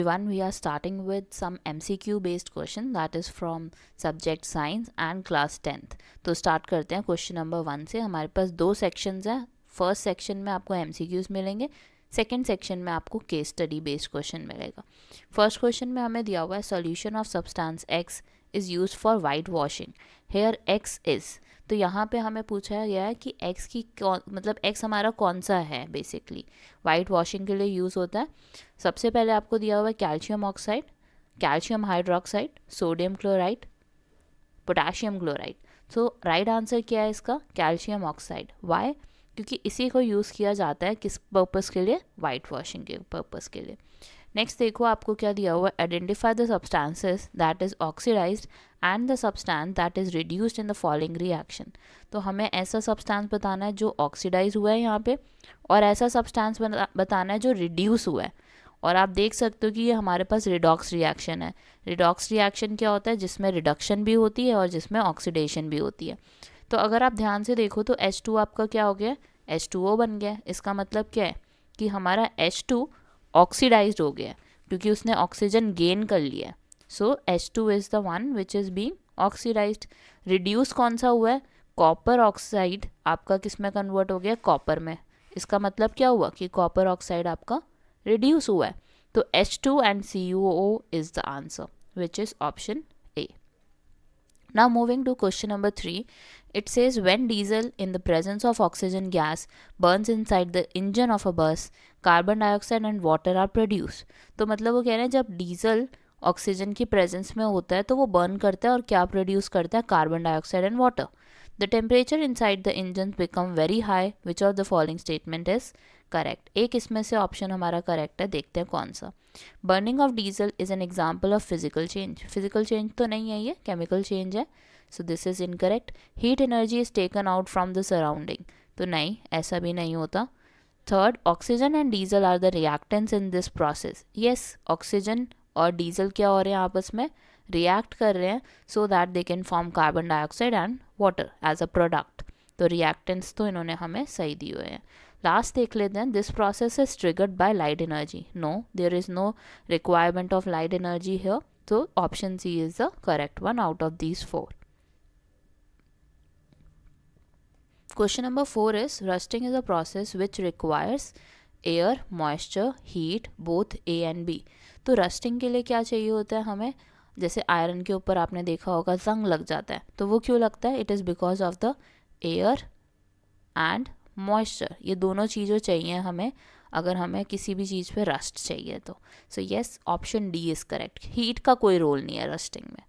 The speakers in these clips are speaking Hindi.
One, we are starting with some MCQ based question that is from subject science and class 10th. तो स्टार्ट करते हैं क्वेश्चन नंबर 1 से. हमारे पास दो सेक्शंस हैं. फर्स्ट सेक्शन में आपको MCQs मिलेंगे, सेकेंड सेक्शन में आपको केस स्टडी बेस्ड क्वेश्चन मिलेगा. फर्स्ट क्वेश्चन में हमें दिया हुआ है solution of substance X is use for white washing. Here X is, तो यहाँ पे हमें पूछा गया है कि X की मतलब X हमारा कौन सा है. बेसिकली वाइट वॉशिंग के लिए यूज़ होता है. सबसे पहले आपको दिया हुआ है calcium oxide, calcium hydroxide, sodium chloride, potassium chloride. So right answer क्या है इसका? Calcium oxide. वाई? क्योंकि इसी को यूज़ किया जाता है किस पर्पज़ के लिए? वाइट वॉशिंग के पर्पज़ के लिए. नेक्स्ट देखो आपको क्या दिया हुआ है. Identify the substances that is oxidised and the substance that is reduced in the following reaction. तो हमें ऐसा सब्सटेंस बताना है जो ऑक्सीडाइज हुआ है यहाँ पे, और ऐसा सब्सटेंस बताना है जो रिड्यूस हुआ है. और आप देख सकते हो कि ये हमारे पास रिडॉक्स रिएक्शन है. रिडॉक्स रिएक्शन क्या होता है? जिसमें रिडक्शन भी होती है और जिसमें ऑक्सीडेशन भी होती है. तो अगर आप ध्यान से देखो तो H2 आपका क्या हो गया? H2O बन गया. इसका मतलब क्या है कि हमारा H2 ऑक्सीडाइज्ड हो गया क्योंकि उसने ऑक्सीजन गेन कर लिया. So H2 is the one which is being oxidised. Reduce कौन सा हुआ है? कॉपर ऑक्साइड आपका किस में कन्वर्ट हो गया? कॉपर में. इसका मतलब क्या हुआ कि कॉपर ऑक्साइड आपका रिड्यूस हुआ है. तो H2 and CuO is the answer, which is option A. Now moving to question number 3, it says when diesel in the presence of oxygen gas burns inside the engine of a bus, carbon dioxide and water are produced. तो मतलब वो कह रहे हैं जब डीजल ऑक्सीजन की प्रेजेंस में होता है तो वो बर्न करता है और क्या प्रोड्यूस करता है? Carbon dioxide and water. The temperature inside the engine become very high. Which of the following statement is correct? एक इसमें से ऑप्शन हमारा करेक्ट है. देखते हैं कौन सा. Burning of diesel is an example of physical change. Physical change तो नहीं है, ये केमिकल चेंज है. So this is incorrect. Heat energy is taken out from the surrounding. तो नहीं, ऐसा भी नहीं होता. Third, oxygen and diesel are the reactants in this process. Yes, oxygen और डीजल क्या हो रहे हैं? आपस में रिएक्ट कर रहे हैं so that they can form carbon dioxide and water as a product. तो रिएक्टेंट्स तो इन्होंने हमें सही दिए हुए हैं. लास्ट देख लेते हैं. This process is triggered by light energy. No, there is no requirement of light energy here. तो option C is the correct one out of these 4. Question number 4 is rusting is a process which requires air, moisture, heat, both A and B. तो रस्टिंग के लिए क्या चाहिए होता है हमें? जैसे आयरन के ऊपर आपने देखा होगा जंग लग जाता है, तो वो क्यों लगता है? It is because of the air and moisture. ये दोनों चीज़ें चाहिए हमें अगर हमें किसी भी चीज़ पे रस्ट चाहिए तो. So yes, option D is correct. Heat का कोई रोल नहीं है रस्टिंग में.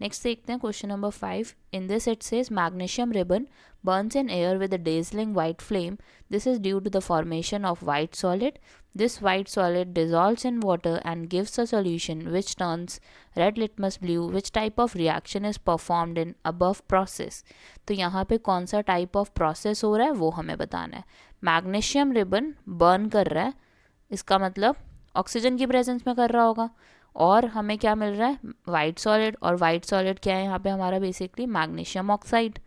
नेक्स्ट देखते हैं question number 5. In this it says magnesium ribbon burns in air with a dazzling white flame. This is due to the formation of white solid. This white solid dissolves in water and gives a solution which turns red litmus blue. Which type of reaction is performed in above process? तो यहाँ पे कौन सा टाइप ऑफ प्रोसेस हो रहा है वो हमें बताना है. मैग्नीशियम रिबन बर्न कर रहा है, इसका मतलब ऑक्सीजन की प्रेजेंस में कर रहा होगा. और हमें क्या मिल रहा है? White solid. और वाइट सॉलिड क्या है यहाँ पे हमारा? Basically magnesium oxide.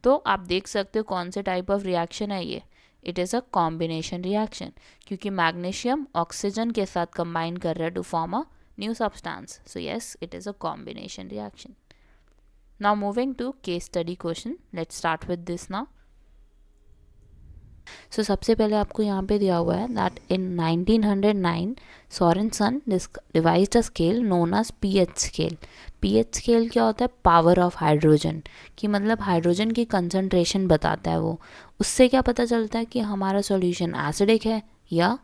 तो आप देख सकते हो कौन से टाइप ऑफ रिएक्शन है ये. It is a combination reaction क्योंकि मैग्नीशियम ऑक्सीजन के साथ कंबाइन कर रहा है to form a new substance. So yes, it is a combination reaction. Now moving to case study question. Let's start with this now. So सबसे पहले आपको यहाँ पे दिया हुआ है that in 1909 Sorensen devised a scale known as pH scale. PH scale क्या होता है? Power of hydrogen. कि मतलब हाइड्रोजन की कंसंट्रेशन बताता है वो. उससे क्या पता चलता है कि हमारा सॉल्यूशन एसिडिक है या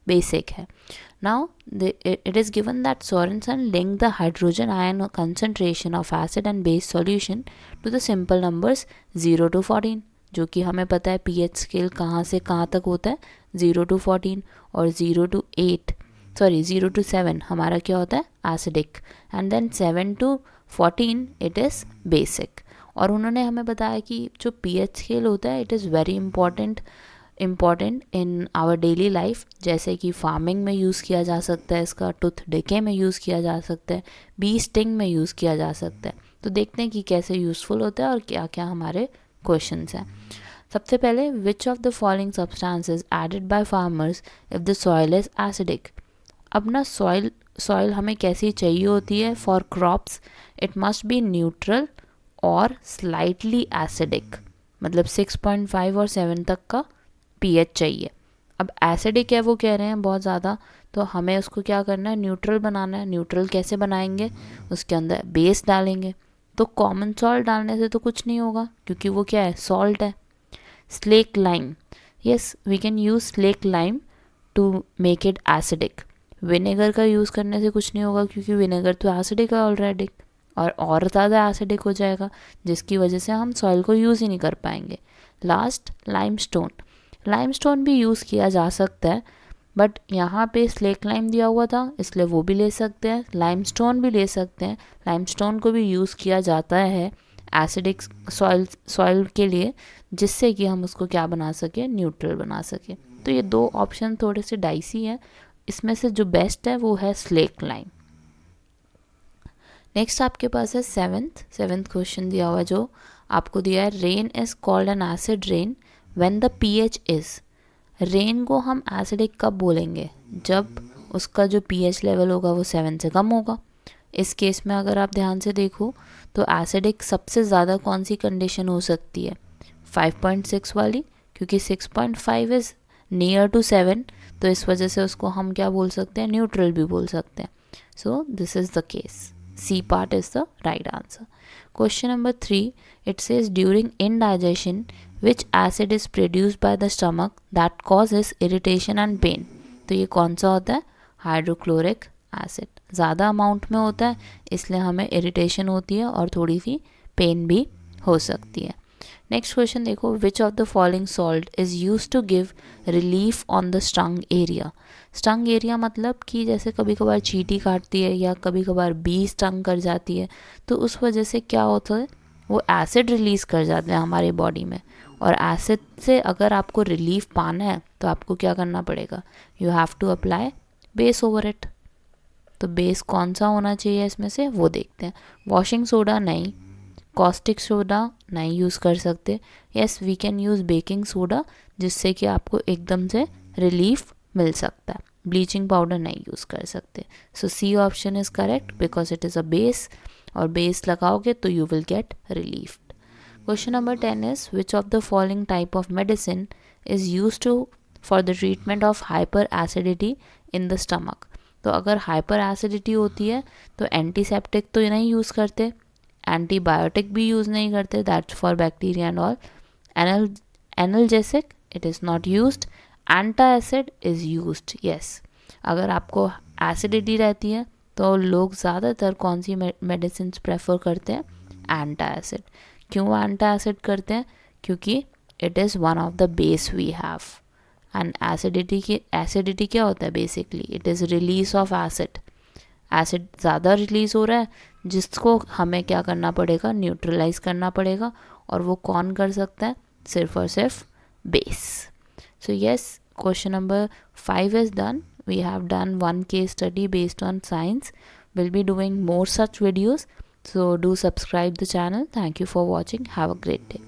बेसिक है. Now it is given that Sorensen linked the hydrogen ion concentration of acid and base solution to the simple numbers 0 to 14. जो कि हमें पता है पीएच स्केल कहाँ से कहाँ तक होता है? 0 to 14. और 0 to 7 हमारा क्या होता है? Acidic. And then 7 to 14 it is basic. और उन्होंने हमें बताया कि जो पीएच स्केल होता है it is very important in our daily life. जैसे कि फार्मिंग में यूज़ किया जा सकता है इसका, टूथ डिके में यूज़ किया जा सकता है, बी स्टिंग में यूज़ किया जा सकता है. तो देखते हैं कि कैसे यूज़फुल होता है और क्या क्या हमारे क्वेश्चंस हैं. सबसे पहले, which of the following substances added by farmers if the soil is acidic. अब ना सॉइल सॉइल हमें कैसी चाहिए होती है for crops? It must be neutral और स्लाइटली एसिडिक, मतलब 6.5 और 7 तक का पीएच चाहिए। अब एसिडिक है वो कह रहे हैं बहुत ज़्यादा, तो हमें उसको क्या करना है, न्यूट्रल बनाना है। न्यूट्रल कैसे बनाएंगे, उसके अंदर बेस डालेंगे। तो कॉमन सॉल्ट डालने से तो कुछ नहीं होगा क्योंकि वो क्या है, सॉल्ट है। Slake lime, yes we can use slake lime to make it acidic. Vinegar का यूज़ करने से कुछ नहीं होगा क्योंकि विनेगर तो एसिडिक है ऑलरेडी, और ज़्यादा एसिडिक हो जाएगा जिसकी वजह से हम सॉइल को यूज़ ही नहीं कर पाएंगे। लास्ट लाइमस्टोन, लाइमस्टोन भी यूज़ किया जा सकता है, बट यहाँ पे स्लेक लाइम दिया हुआ था इसलिए वो भी ले सकते हैं, लाइमस्टोन भी ले सकते हैं। लाइमस्टोन को भी यूज़ किया जाता है एसिडिक सॉइल के लिए, जिससे कि हम उसको क्या बना सके, न्यूट्रल बना सके। तो ये दो ऑप्शन थोड़े से डाइसी हैं, इसमें से जो बेस्ट है वो है स्लेक लाइम। नेक्स्ट आपके पास है सेवेंथ क्वेश्चन दिया हुआ है जो आपको दिया है, rain is called an acid rain when the pH is. Rain को हम एसिडिक कब बोलेंगे, जब उसका जो पीएच लेवल होगा वो 7 से कम होगा। इस केस में अगर आप ध्यान से देखो तो एसिडिक सबसे ज़्यादा कौन सी कंडीशन हो सकती है, 5.6 वाली, क्योंकि 6.5 इज़ नियर टू 7, तो इस वजह से उसको हम क्या बोल सकते हैं, न्यूट्रल भी बोल सकते हैं। So this is the case, C part is the right answer. Question number 3, it says during indigestion which acid is produced by the stomach that causes irritation and pain? तो ये कौन सा होता है, हाइड्रोक्लोरिक एसिड। ज़्यादा अमाउंट में होता है इसलिए हमें इरिटेशन होती है और थोड़ी सी पेन भी हो सकती है। नेक्स्ट क्वेश्चन देखो, which of the following salt is use to give relief on the stung area. Stung area मतलब कि जैसे कभी कभार चींटी काटती है या कभी कभार बी स्टंग कर जाती है, तो उस वजह से क्या होता है, वो एसिड रिलीज़ कर जाते हैं हमारे बॉडी में। और एसिड से अगर आपको रिलीफ पाना है तो आपको क्या करना पड़ेगा, you have to apply base over it. तो बेस कौन सा होना चाहिए इसमें से वो देखते हैं। वॉशिंग सोडा नहीं, कॉस्टिक सोडा नहीं यूज़ कर सकते। Yes we can use baking soda, जिससे कि आपको एकदम से रिलीफ मिल सकता है। ब्लीचिंग पाउडर नहीं यूज़ कर सकते। So C option is correct because it is a base, और बेस लगाओगे तो you will get relief. Question number 10 is, which of the following type of medicine is use to for the treatment of hyperacidity in the stomach. तो अगर हाइपर एसिडिटी होती है तो एंटीसेप्टिक तो नहीं यूज़ करते, एंटीबायोटिक भी यूज़ नहीं करते, that's for bacteria and all. Analgesic it is not used, antacid is used. Yes, अगर आपको एसिडिटी रहती है तो लोग ज़्यादातर कौन सी मेडिसिन प्रेफर करते हैं, एंटासिड। क्यों एंटासिड करते हैं, क्योंकि it is one of the base we have. And acidity क्या होता है, basically it is release of acid. Acid ज़्यादा रिलीज़ हो रहा है जिसको हमें क्या करना पड़ेगा, न्यूट्रलाइज करना पड़ेगा, और वो कौन कर सकता है, सिर्फ और सिर्फ base. So yes, question number 5 is done. We have done one case study based on science. We'll be doing more such videos. So do subscribe the channel. Thank you for watching. Have a great day.